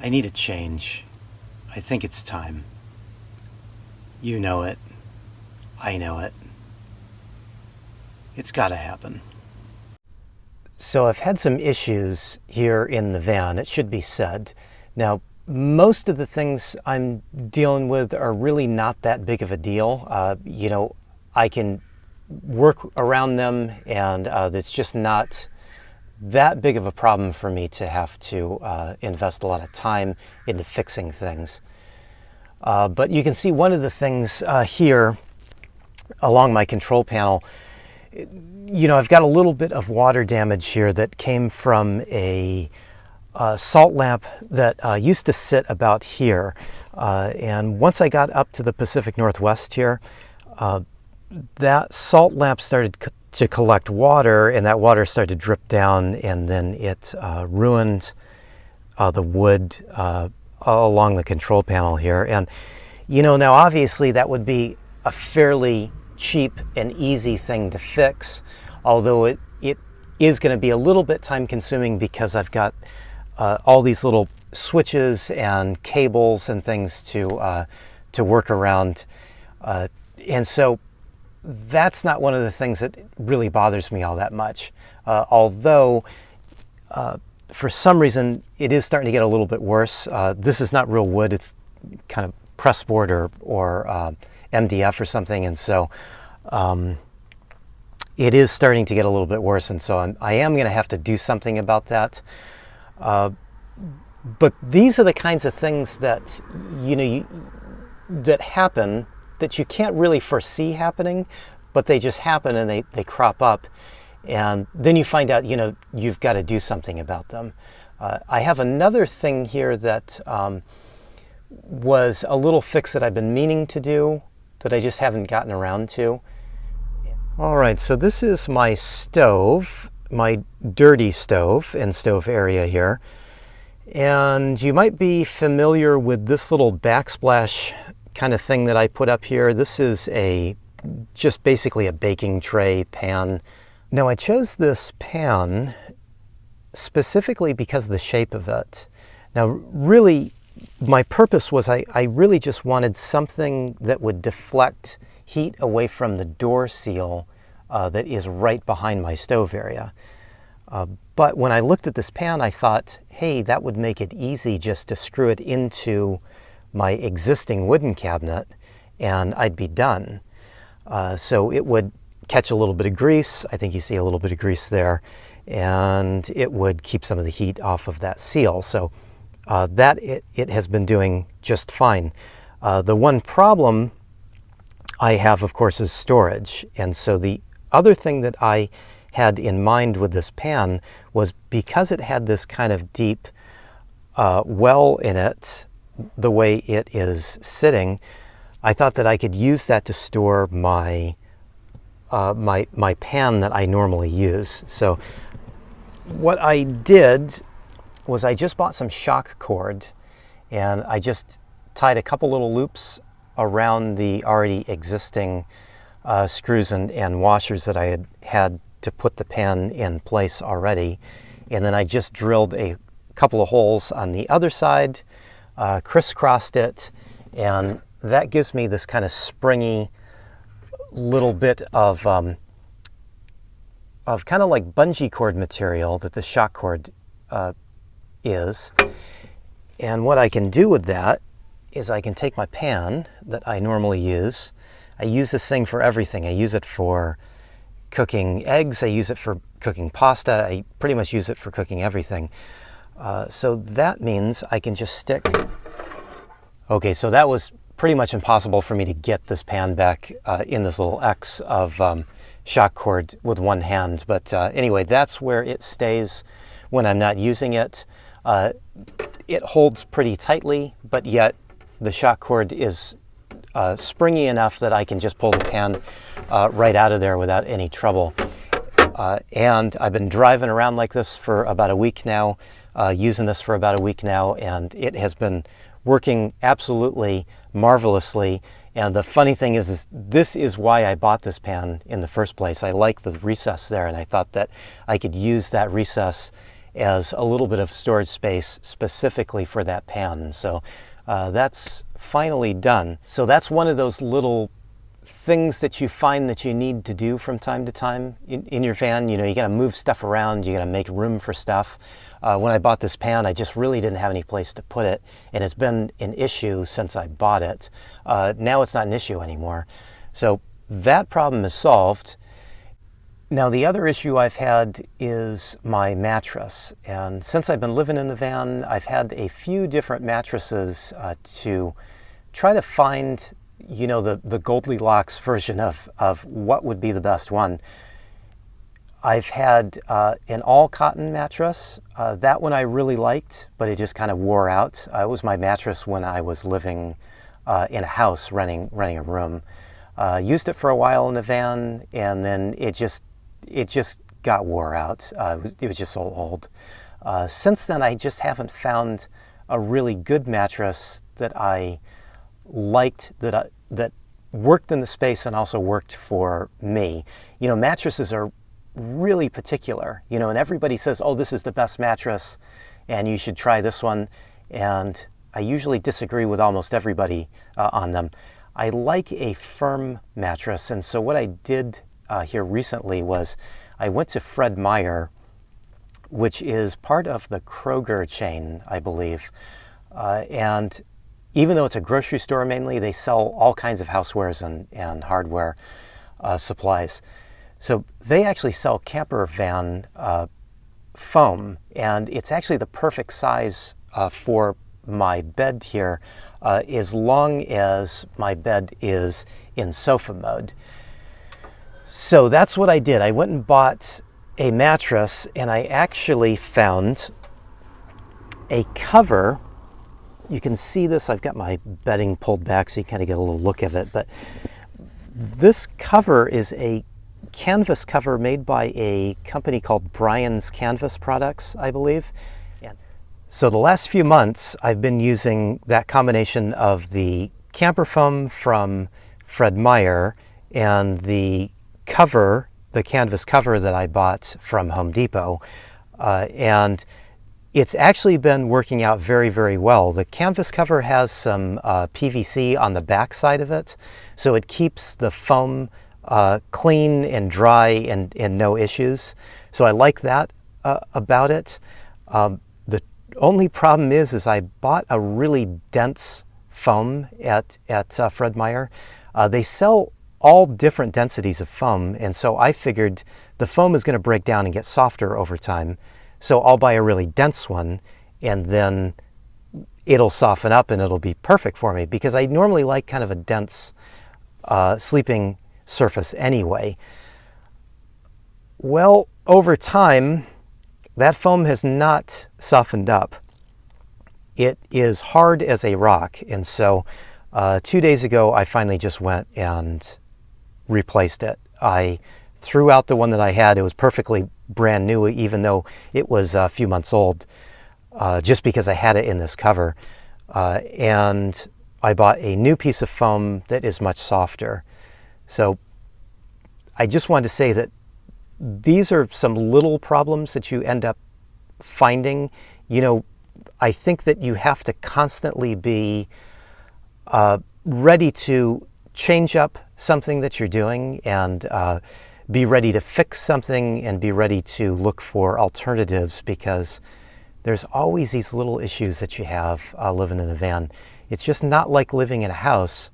I need a change. I think it's time. You know it. I know it. It's gotta happen. So I've had some issues here in the van, it should be said. Now, most of the things I'm dealing with are really not that big of a deal. I can work around them, and it's just not that big of a problem for me to have to invest a lot of time into fixing things. But you can see one of the things here along my control panel, I've got a little bit of water damage here that came from a salt lamp that used to sit about here. And once I got up to the Pacific Northwest here, that salt lamp started to collect water, and that water started to drip down, and then it ruined the wood along the control panel here. And now obviously that would be a fairly cheap and easy thing to fix, although it is going to be a little bit time consuming because I've got all these little switches and cables and things to work around, and so that's not one of the things that really bothers me all that much, although for some reason it is starting to get a little bit worse. This is not real wood, it's kind of pressboard or MDF or something, and so it is starting to get a little bit worse, and so I am going to have to do something about that. But these are the kinds of things that that happen that you can't really foresee happening, but they just happen and they crop up, and then you find out you've got to do something about them. I have another thing here that was a little fix that I've been meaning to do that I just haven't gotten around to. All right, so this is my stove, my dirty stove and stove area here. And you might be familiar with this little backsplash kind of thing that I put up here. This is just basically a baking tray pan. Now I chose this pan specifically because of the shape of it. Now really, my purpose was I really just wanted something that would deflect heat away from the door seal that is right behind my stove area. But when I looked at this pan, I thought, hey, that would make it easy just to screw it into my existing wooden cabinet and I'd be done. So it would catch a little bit of grease. I think you see a little bit of grease there, and it would keep some of the heat off of that seal. So it has been doing just fine. The one problem I have, of course, is storage. And so the other thing that I had in mind with this pan was, because it had this kind of deep well in it, the way it is sitting, I thought that I could use that to store my my pan that I normally use. So what I did was I just bought some shock cord, and I just tied a couple little loops around the already existing screws and washers that I had to put the pan in place already. And then I just drilled a couple of holes on the other side, crisscrossed it, and that gives me this kind of springy little bit of kind of like bungee cord material that the shock cord is. And what I can do with that is I can take my pan that I normally use. I use this thing for everything. I use it for cooking eggs. I use it for cooking pasta. I pretty much use it for cooking everything. So that means I can just stick. Okay, so that was pretty much impossible for me to get this pan back in this little X of shock cord with one hand. But anyway, that's where it stays when I'm not using it. It holds pretty tightly, but yet the shock cord is springy enough that I can just pull the pan right out of there without any trouble. And I've been driving around like this for about a week now, using this for about a week now, and it has been working absolutely marvelously. And the funny thing is this is why I bought this pan in the first place. I like the recess there, and I thought that I could use that recess as a little bit of storage space specifically for that pan. So that's finally done. So that's one of those little things that you find that you need to do from time to time in your van. You know, you got to move stuff around, you got to make room for stuff. When I bought this pan, I just really didn't have any place to put it, and it's been an issue since I bought it. Now it's not an issue anymore. So that problem is solved. Now the other issue I've had is my mattress, and since I've been living in the van, I've had a few different mattresses to try to find, you know, the Goldilocks version of what would be the best one. I've had an all cotton mattress. That one I really liked, but it just kind of wore out. It was my mattress when I was living in a house, renting a room. Used it for a while in the van, and then it just got wore out. It was just so old. Since then, I just haven't found a really good mattress that I liked, that worked in the space and also worked for me. You know, mattresses are really particular, you know, and everybody says, oh, this is the best mattress and you should try this one. And I usually disagree with almost everybody on them. I like a firm mattress. And so what I did here recently was I went to Fred Meyer, which is part of the Kroger chain, I believe. And even though it's a grocery store mainly, they sell all kinds of housewares and hardware supplies. So they actually sell camper van foam, and it's actually the perfect size for my bed here, as long as my bed is in sofa mode. So that's what I did. I went and bought a mattress, and I actually found a cover. You can see this. I've got my bedding pulled back so you kind of get a little look of it. But this cover is a canvas cover made by a company called Brian's Canvas Products, I believe. So the last few months, I've been using that combination of the camper foam from Fred Meyer and the cover, the canvas cover that I bought from Home Depot. And it's actually been working out very, very well. The canvas cover has some PVC on the back side of it, so it keeps the foam clean and dry and no issues. So I like that about it. The only problem is I bought a really dense foam at Fred Meyer. They sell all different densities of foam, and so I figured the foam is going to break down and get softer over time. So I'll buy a really dense one, and then it'll soften up and it'll be perfect for me, because I normally like kind of a dense sleeping surface anyway. Well, over time, that foam has not softened up. It is hard as a rock, and so 2 days ago I finally just went and replaced it. I threw out the one that I had. It was perfectly brand new, even though it was a few months old, just because I had it in this cover. And I bought a new piece of foam that is much softer. So I just wanted to say that these are some little problems that you end up finding. You know, I think that you have to constantly be ready to change up something that you're doing, and be ready to fix something and be ready to look for alternatives, because there's always these little issues that you have living in a van. It's just not like living in a house.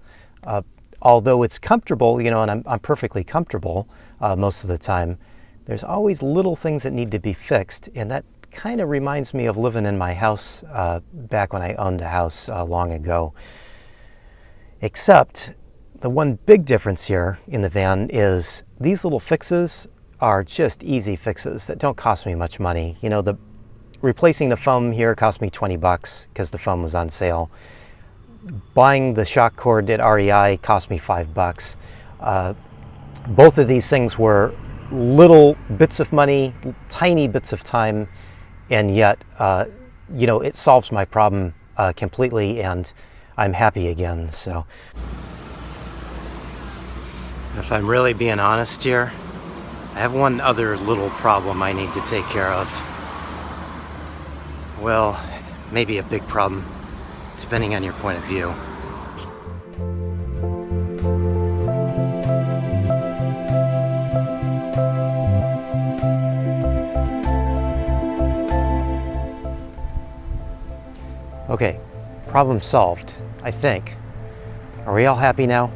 Although it's comfortable, you know, and I'm perfectly comfortable most of the time, there's always little things that need to be fixed, and that kind of reminds me of living in my house back when I owned a house long ago. Except the one big difference here in the van is these little fixes are just easy fixes that don't cost me much money. You know, replacing the foam here cost me $20 because the foam was on sale. Buying the shock cord at REI cost me $5. Both of these things were little bits of money, tiny bits of time, and yet, you know, it solves my problem completely, and I'm happy again. So, if I'm really being honest here, I have one other little problem I need to take care of. Well, maybe a big problem, depending on your point of view. Okay, problem solved, I think. Are we all happy now?